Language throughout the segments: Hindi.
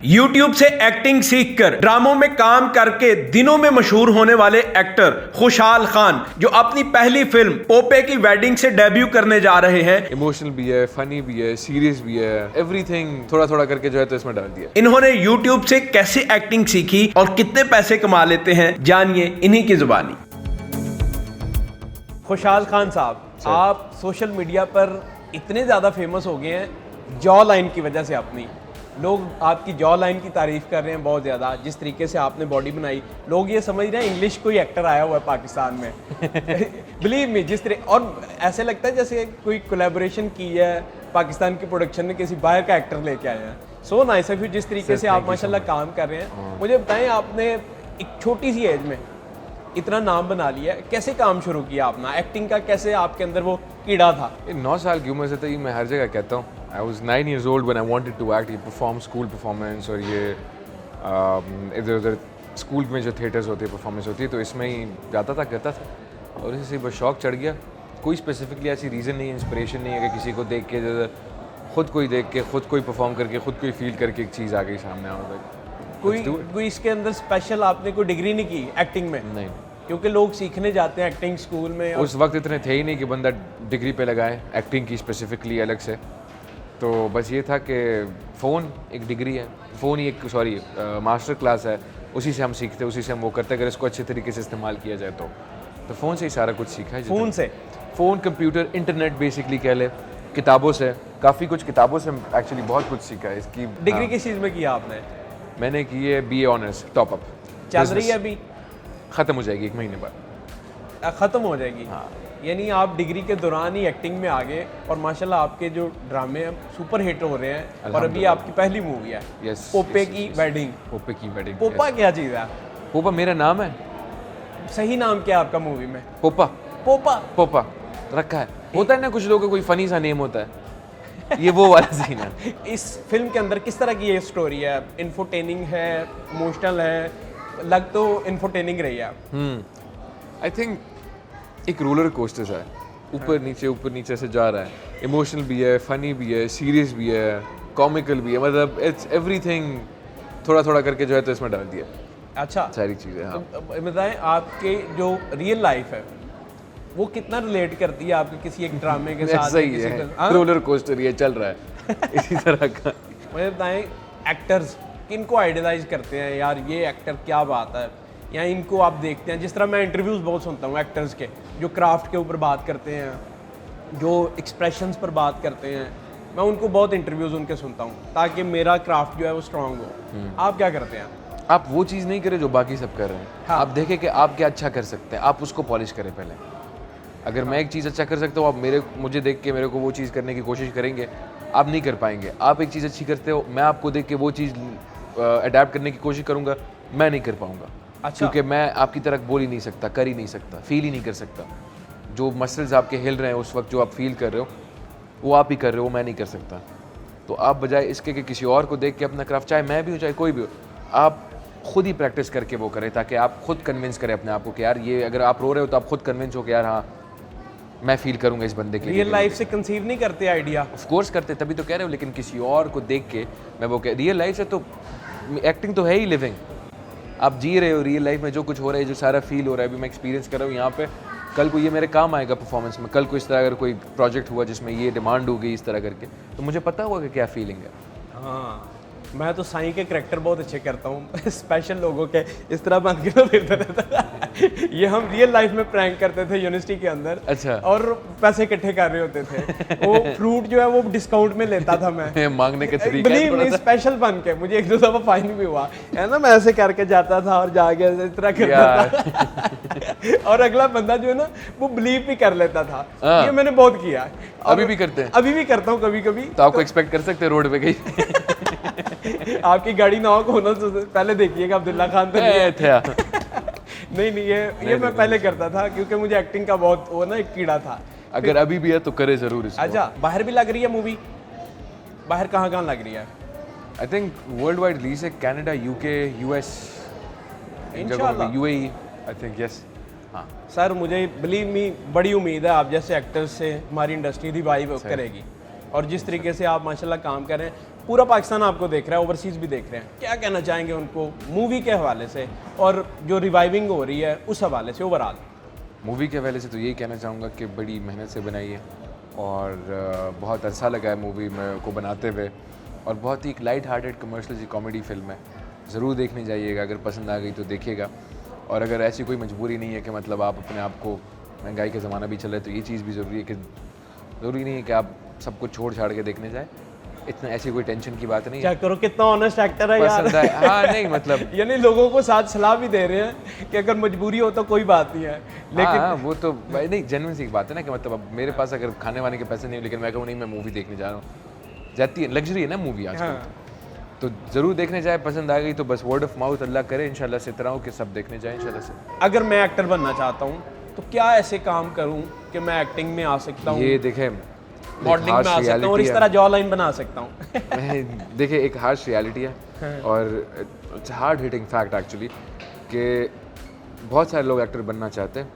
YouTube से एक्टिंग सीखकर ड्रामों में काम करके दिनों में मशहूर होने वाले एक्टर खुशहाल खान जो अपनी पहली फिल्म पोपे की वेडिंग से डेब्यू करने जा रहे हैं। इमोशनल भी है, फनी भी है, सीरियस भी है, एवरीथिंग थोड़ा थोड़ा करके जो है तो इसमें डाल दिया। इन्होंने YouTube से कैसे एक्टिंग सीखी और कितने पैसे कमा लेते हैं, जानिए इन्हीं की जुबानी। खुशहाल खान साहब, आप सोशल मीडिया पर इतने ज़्यादा फेमस हो गए हैं जॉ लाइन की वजह से। अपनी लोग आपकी जॉ लाइन की तारीफ कर रहे हैं बहुत ज़्यादा, जिस तरीके से आपने बॉडी बनाई। लोग ये समझ रहे हैं इंग्लिश कोई एक्टर आया हुआ है पाकिस्तान में। बिलीव मी, जिस तरह, और ऐसे लगता है जैसे कोई कोलैबोरेशन की है पाकिस्तान की प्रोडक्शन ने, किसी बाहर का एक्टर लेके आए हैं। सो नाइस ऑफ यू, जिस तरीके से आप माशाल्लाह काम कर रहे हैं। मुझे बताएं, आपने एक छोटी सी एज में इतना नाम बना लिया, कैसे काम शुरू किया अपना एक्टिंग का? कैसे आपके अंदर वो कीड़ा था? 9 साल की उम्र से तो ये मैं हर जगह कहता हूँ। I was 9 years old when I wanted to act। ये परफॉर्म स्कूल परफॉर्मेंस और ये इधर उधर स्कूल में जो थिएटर्स होती है, परफॉर्मेंस होती है, तो इसमें ही जाता था, करता था और इसी से बस शौक चढ़ गया। कोई स्पेसिफिकली ऐसी रीज़न नहीं है, इंस्पिरेशन नहीं है कि किसी को देख के, खुद कोई देख के, खुद कोई परफॉर्म करके, खुद कोई फील करके एक चीज़ आ गई सामने। कोई इसके अंदर स्पेशल आपने कोई डिग्री नहीं की एक्टिंग में? नहीं, क्योंकि लोग सीखने जाते हैं एक्टिंग स्कूल में। उस वक्त इतने थे ही नहीं कि बंदा डिग्री पे लगाए एक्टिंग की स्पेसिफिकली अलग से। तो बस ये था कि फ़ोन एक डिग्री है, फ़ोन ही एक मास्टर क्लास है, उसी से हम सीखते, उसी से हम वो करते। अगर इसको अच्छे तरीके से इस्तेमाल किया जाए तो फ़ोन से ही सारा कुछ सीखा है। फ़ोन से? फ़ोन, कंप्यूटर, इंटरनेट बेसिकली कह ले, किताबों से, काफ़ी कुछ किताबों से एक्चुअली बहुत कुछ सीखा है। इसकी डिग्री किस चीज़ में किया आपने? मैंने की है BA ऑनर्स टॉप अप। चल रही है अभी? ख़त्म हो जाएगी 1 महीने बाद। ख़त्म हो जाएगी? हाँ। यानी आप डिग्री के दौरान ही एक्टिंग में आ गए और माशाल्लाह आपके जो ड्रामे हैं सुपर हिट हो रहे हैं। और अभी आपकी पहली मूवी है पोपे की वेडिंग। पोपे की वेडिंग। पोपा क्या चीज़ है? पोपा मेरा नाम है। सही नाम क्या है आपका मूवी में? पोपा। पोपा? पोपा रखा है। होता है ना कुछ लोगों का कोई फनी सा नेम होता है, ये वो वाला सीन है। इस फिल्म के अंदर किस तरह की ये स्टोरी है? इन्फोटेनिंग है, इमोशनल है? लग तो इन्फोटेनिंग रही है। आई थिंक एक रोलर कोस्टर है, ऊपर नीचे से जा रहा है। इमोशनल भी है, फनी भी है, सीरियस भी है, कॉमिकल भी है, मतलब इट्स एवरीथिंग थोड़ा थोड़ा करके जो है तो इसमें डाल दिया। अच्छा, सारी चीज़ें। हाँ, तो बताएं, आपके जो रियल लाइफ है वो कितना रिलेट करती है आपके किसी एक ड्रामे के साथ? सही है, रोलर कोस्टर ये चल रहा है इसी तरह का। मुझे बताएं, एक्टर्स किनको आइडलाइज करते हैं यार, ये एक्टर क्या बात है, या इनको आप देखते हैं? जिस तरह मैं इंटरव्यूज़ बहुत सुनता हूँ एक्टर्स के, जो क्राफ्ट के ऊपर बात करते हैं, जो एक्सप्रेशंस पर बात करते हैं, मैं उनको बहुत इंटरव्यूज़ उनके सुनता हूँ ताकि मेरा क्राफ्ट जो है वो स्ट्रॉन्ग हो। आप क्या करते हैं? आप वो चीज़ नहीं करें जो बाकी सब कर रहे हैं। हाँ। आप देखें कि आप क्या अच्छा कर सकते हैं, आप उसको पॉलिश करें पहले। अगर मैं एक चीज़ अच्छा कर सकता हूँ, आप मुझे देख के मेरे को वो चीज़ करने की कोशिश करेंगे, आप नहीं कर पाएंगे। आप एक चीज़ अच्छी करते हो, मैं आपको देख के वो चीज़ अडेप्ट करने की कोशिश करूँगा, मैं नहीं कर पाऊँगा। अच्छा। क्योंकि मैं आपकी तरह बोल ही नहीं सकता, कर ही नहीं सकता, फील ही नहीं कर सकता। जो मसल्स आपके हिल रहे हैं उस वक्त, जो आप फील कर रहे हो वो आप ही कर रहे हो, मैं नहीं कर सकता। तो आप बजाय इसके कि किसी और को देख के अपना क्राफ्ट, चाहे मैं भी हो चाहे कोई भी हो, आप खुद ही प्रैक्टिस करके वो करें, ताकि आप खुद कन्विंस करें अपने आप को कि यार ये, अगर आप रो रहे हो तो आप खुद कन्विंस हो कि यार हाँ मैं फील करूंगा इस बंदे के लिए। रियल लाइफ से कंसीव नहीं करते आइडिया? ऑफ कोर्स करते, तभी तो कह रहे हो। लेकिन किसी और को देख के मैं वो कह, रियल लाइफ से तो एक्टिंग तो है ही लिविंग। आप जी रहे हो रियल लाइफ में, जो कुछ हो रहा है, जो सारा फील हो रहा है, अभी मैं एक्सपीरियंस कर रहा हूँ यहाँ पे। कल को ये मेरे काम आएगा परफॉर्मेंस में। कल को इस तरह अगर कोई प्रोजेक्ट हुआ जिसमें ये डिमांड हो गई इस तरह करके, तो मुझे पता होगा कि क्या फीलिंग है। हाँ, मैं तो साईं के करैक्टर बहुत अच्छे करता हूँ। स्पेशल लोगों के इस तरह बन के तो फिरता रहता। ये हम रियल लाइफ में प्रैंक करते थे यूनिवर्सिटी के अंदर। अच्छा। और पैसे इकट्ठे कर रहे होते थे। वो फ्रूट जो है वो डिस्काउंट में लेता था मैं। मांगने के तरीके बिलीव मी, स्पेशल बन के मुझे 1-2 दफा फाइन भी हुआ है ना। मैं ऐसे करके जाता था और जाके इस तरह करता था। और अगला बंदा जो है ना वो बिलीव भी कर लेता था। ये मैंने बहुत किया। अभी भी करते हैं? अभी भी करता हूँ कभी कभी। तो आपको एक्सपेक्ट कर सकते हैं रोड पे कहीं आपकी गाड़ी ना हो होना तो पहले देखिएगा अब्दुल्ला खान तो नहीं था। नहीं, ये मैं पहले करता था क्योंकि मुझे एक्टिंग का बहुत वो ना एक कीड़ा था। अगर अभी भी है तो करे जरूर इसको। अच्छा, बाहर भी लग रही है मूवी? बाहर कहाँ लग रही है? I think world wide release है, कनाडा, UK, US, इंशाल्लाह UAE, आई थिंक। यस। हाँ सर, मुझे बिलीव मी बड़ी उम्मीद है आप जैसे एक्टर्स से हमारी इंडस्ट्री रिवाइव करेगी। और जिस तरीके से आप माशाल्लाह काम कर रहे हैं, पूरा पाकिस्तान आपको देख रहा है, ओवरसीज़ भी देख रहे हैं, क्या कहना चाहेंगे उनको मूवी के हवाले से और जो रिवाइविंग हो रही है उस हवाले से ओवरऑल? मूवी के हवाले से तो यही कहना चाहूँगा कि बड़ी मेहनत से बनाई है और बहुत अच्छा लगा है मूवी में को बनाते हुए, और बहुत ही एक लाइट हार्टेड कमर्शियल सी कॉमेडी फिल्म है। ज़रूर देखने जाइएगा, अगर पसंद आ गई तो देखिएगा। और अगर ऐसी कोई मजबूरी नहीं है कि मतलब आप अपने आप को, महंगाई का ज़माना भी चल रहा है तो ये चीज़ भी ज़रूरी है कि ज़रूरी नहीं है कि आप सब कुछ छोड़ छाड़ के देखने जाए, इतना ऐसी कोई टेंशन की बात नहीं है। क्या करो, कितना ऑनेस्ट एक्टर है यार। पसंद आए, हाँ नहीं मतलब यानी लोगों को साथ सलाह भी दे रहे हैं कि अगर मजबूरी हो तो कोई बात नहीं है, लेकिन हाँ वो तो भाई नहीं, जेन्युइन सी बात है ना कि मतलब अब मेरे पास अगर खाने वाने के पैसे नहीं हो लेकिन मैं कहूँ नहीं मैं मूवी देखने जा रहा हूँ, जाती है, लग्जरी है ना मूवी आजकल। हाँ। तो ज़रूर देखने जाए, पसंद आ गई तो बस वर्ड ऑफ माउथ अल्लाह करे इंशाल्लाह से, इतना हो कि सब देखने जाए इंशाल्लाह से। अगर मैं एक्टर बनना चाहता हूँ तो क्या ऐसे काम करूँ कि मैं एक्टिंग में आ सकता हूँ, ये देखें मॉडलिंग में आ सकता हूँ और इस तरह जॉ लाइन बना सकता हूँ? देखिए एक हार्श रियलिटी है और it's hard hitting fact actually कि बहुत सारे लोग एक्टर बनना चाहते हैं।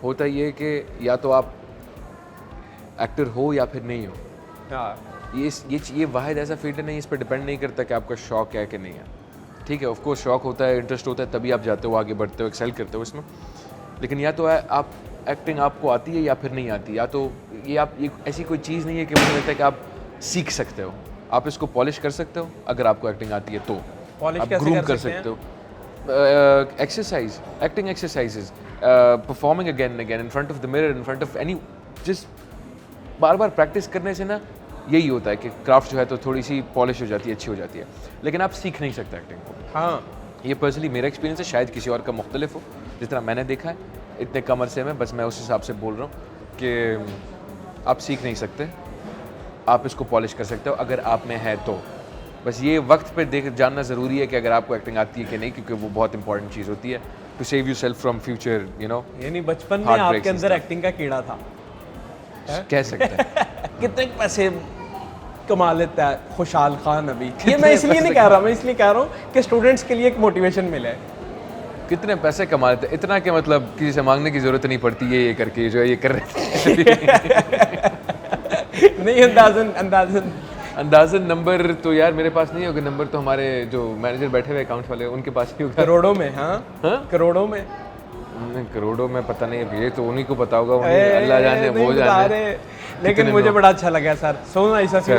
होता ये कि या तो आप एक्टर हो या फिर नहीं हो। हाँ, ये वाहिद ऐसा फील्ड नहीं, इस पर डिपेंड नहीं करता कि आपका शौक है कि नहीं है। ठीक है, ऑफ कोर्स शौक होता है, इंटरेस्ट होता है, तभी आप जाते हो, आगे बढ़ते हो, एक्सेल करते हो इसमें। लेकिन या तो आप एक्टिंग आपको आती है या फिर नहीं आती, या तो ये ऐसी कोई चीज़ नहीं है कि मुझे लगता है कि आप सीख सकते हो। आप इसको पॉलिश कर सकते हो अगर आपको एक्टिंग आती है तो पॉलिश आप कैसे ग्रूम कर कर सकते सकते हो। Exercise, acting exercises, performing again and again in front of the mirror, in front of any, just bar bar practice करने से ना यही होता है कि क्राफ्ट जो है तो थोड़ी सी पॉलिश हो जाती है, अच्छी हो जाती है। लेकिन आप सीख नहीं सकते एक्टिंग को। हाँ, ये पर्सनली मेरा एक्सपीरियंस है, शायद किसी और का मुख्तलिफ हो, जिस तरह मैंने देखा है इतने कम अरसे में। बस मैं उस हिसाब से बोल रहा हूँ कि आप सीख नहीं सकते, आप इसको पॉलिश कर सकते हो अगर आप में है तो। बस ये वक्त पे देख जानना ज़रूरी है कि अगर आपको एक्टिंग आती है कि नहीं, क्योंकि वो बहुत इंपॉर्टेंट चीज़ होती है to save yourself from future, you know. यानी बचपन में Heartbreaks आपके अंदर एक्टिंग का कीड़ा था। कह सकते हैं। कितने पैसे कमा लेता है खुशहाल खान अभी? ये मैं इसलिए नहीं कह रहा, मैं इसलिए कह रहा हूँ कि स्टूडेंट्स के लिए एक मोटिवेशन मिले। कितने पैसे कमा लेते हैं, इतना कि मतलब किसी से मांगने की ज़रूरत नहीं पड़ती, ये करके जो है ये कर रहे हैं। नहीं, अंदाज़न नंबर तो यार मेरे पास नहीं होगा, नंबर तो हमारे जो मैनेजर बैठे हुए अकाउंट वाले उनके पास ही होगा। करोड़ों में। हाँ, हाँ? करोड़ों में। करोड़ों में पता नहीं, अब ये तो उन्हीं को पता होगा, उन्हीं अल्लाह जाने वो नहीं बता जाने। रहे, लेकिन मुझे बड़ा अच्छा लगा sir, so nice of you.